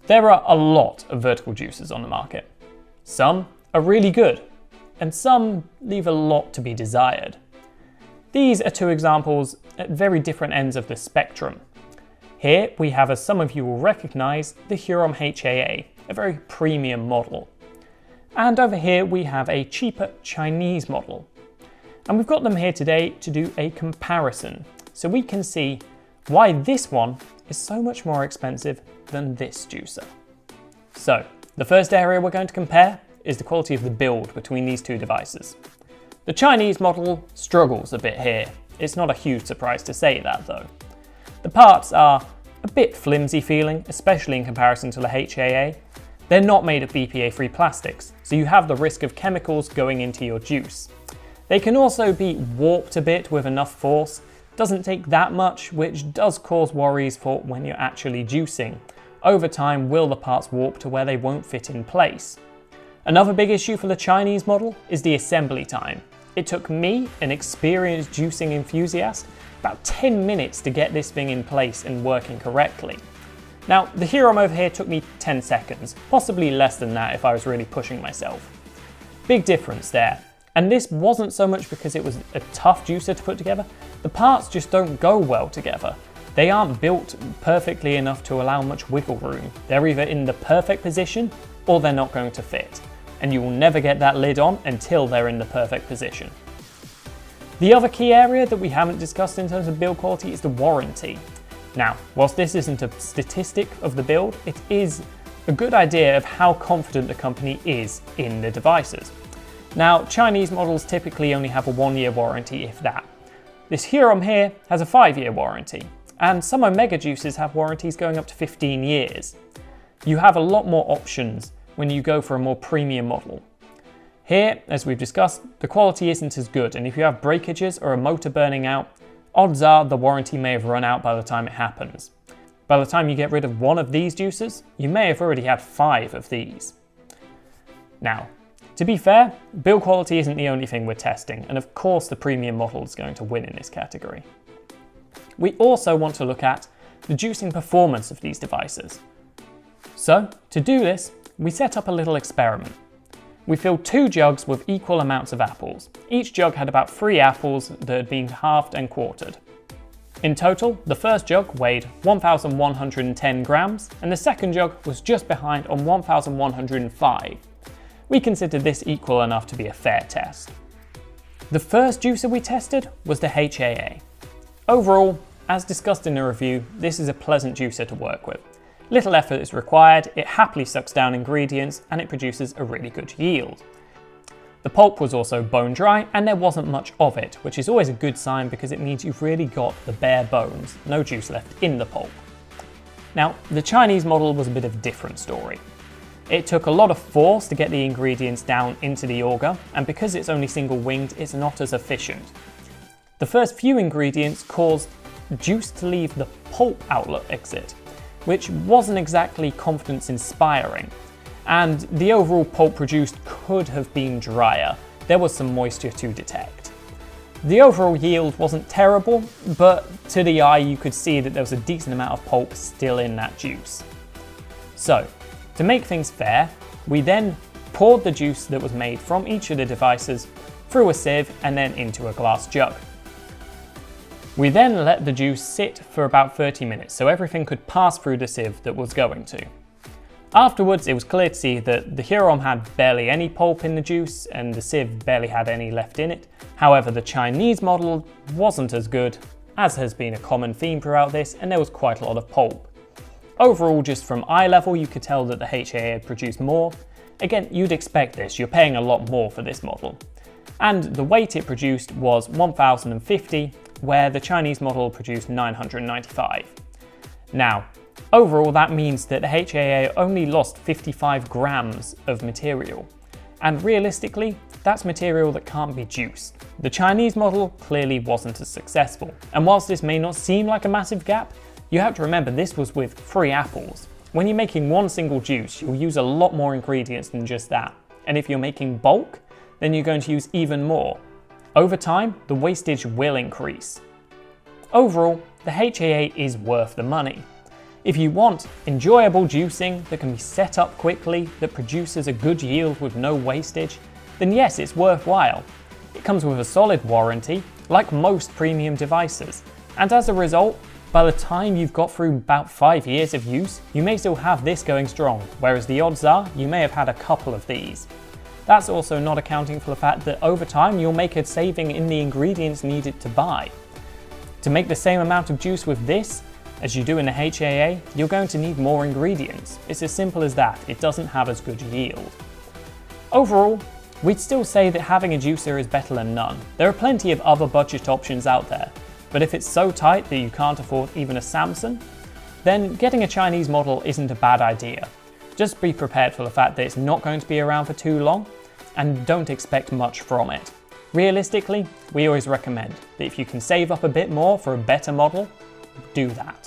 There are a lot of vertical juicers on the market. Some are really good, and some leave a lot to be desired. These are two examples at very different ends of the spectrum. Here we have, as some of you will recognise, the Huron HAA, a very premium model. And over here we have a cheaper Chinese model. And we've got them here today to do a comparison, so we can see why this one is so much more expensive than this juicer. So, the first area we're going to compare is the quality of the build between these two devices. The Chinese model struggles a bit here. It's not a huge surprise to say that though. The parts are a bit flimsy feeling, especially in comparison to the HAA. They're not made of BPA-free plastics, so you have the risk of chemicals going into your juice. They can also be warped a bit with enough force. Doesn't take that much, which does cause worries for when you're actually juicing. Over time, will the parts warp to where they won't fit in place? Another big issue for the Chinese model is the assembly time. It took me, an experienced juicing enthusiast, about 10 minutes to get this thing in place and working correctly. Now, the Huron over here took me 10 seconds, possibly less than that if I was really pushing myself. Big difference there. And this wasn't so much because it was a tough juicer to put together. The parts just don't go well together. They aren't built perfectly enough to allow much wiggle room. They're either in the perfect position or they're not going to fit. And you will never get that lid on until they're in the perfect position. The other key area that we haven't discussed in terms of build quality is the warranty. Now, whilst this isn't a statistic of the build, it is a good idea of how confident the company is in the devices. Now, Chinese models typically only have a 1-year warranty, if that. This Huron here has a 5-year warranty, and some Omega juicers have warranties going up to 15 years. You have a lot more options when you go for a more premium model. Here, as we've discussed, the quality isn't as good, and if you have breakages or a motor burning out, odds are the warranty may have run out by the time it happens. By the time you get rid of one of these juicers, you may have already had 5 of these. Now, to be fair, build quality isn't the only thing we're testing, and of course the premium model is going to win in this category. We also want to look at the juicing performance of these devices. So, to do this, we set up a little experiment. We filled 2 jugs with equal amounts of apples. Each jug had about 3 apples that had been halved and quartered. In total, the first jug weighed 1,110 grams, and the second jug was just behind on 1,105. We considered this equal enough to be a fair test. The first juicer we tested was the HAA. Overall, as discussed in the review, this is a pleasant juicer to work with. Little effort is required, it happily sucks down ingredients, and it produces a really good yield. The pulp was also bone dry, and there wasn't much of it, which is always a good sign because it means you've really got the bare bones, no juice left in the pulp. Now, the Chinese model was a bit of a different story. It took a lot of force to get the ingredients down into the auger, and because it's only single-winged, it's not as efficient. The first few ingredients caused juice to leave the pulp outlet exit, which wasn't exactly confidence-inspiring, and the overall pulp produced could have been drier. There was some moisture to detect. The overall yield wasn't terrible, but to the eye you could see that there was a decent amount of pulp still in that juice. So, to make things fair, we then poured the juice that was made from each of the devices through a sieve and then into a glass jug. We then let the juice sit for about 30 minutes so everything could pass through the sieve that was going to. Afterwards, it was clear to see that the Huron had barely any pulp in the juice and the sieve barely had any left in it. However, the Chinese model wasn't as good, as has been a common theme throughout this, and there was quite a lot of pulp. Overall, just from eye level, you could tell that the HAA had produced more. Again, you'd expect this, you're paying a lot more for this model. And the weight it produced was 1,050, where the Chinese model produced 995. Now, overall that means that the HAA only lost 55 grams of material. And realistically, that's material that can't be juiced. The Chinese model clearly wasn't as successful. And whilst this may not seem like a massive gap, you have to remember this was with 3 apples. When you're making one single juice, you'll use a lot more ingredients than just that. And if you're making bulk, then you're going to use even more. Over time, the wastage will increase. Overall, the HAA is worth the money. If you want enjoyable juicing that can be set up quickly, that produces a good yield with no wastage, then yes, it's worthwhile. It comes with a solid warranty, like most premium devices, and as a result, by the time you've got through about 5 years of use, you may still have this going strong, whereas the odds are you may have had a couple of these. That's also not accounting for the fact that over time you'll make a saving in the ingredients needed to buy. To make the same amount of juice with this as you do in the HAA, you're going to need more ingredients. It's as simple as that, it doesn't have as good yield. Overall, we'd still say that having a juicer is better than none. There are plenty of other budget options out there, but if it's so tight that you can't afford even a Samsung, then getting a Chinese model isn't a bad idea. Just be prepared for the fact that it's not going to be around for too long, and don't expect much from it. Realistically, we always recommend that if you can save up a bit more for a better model, do that.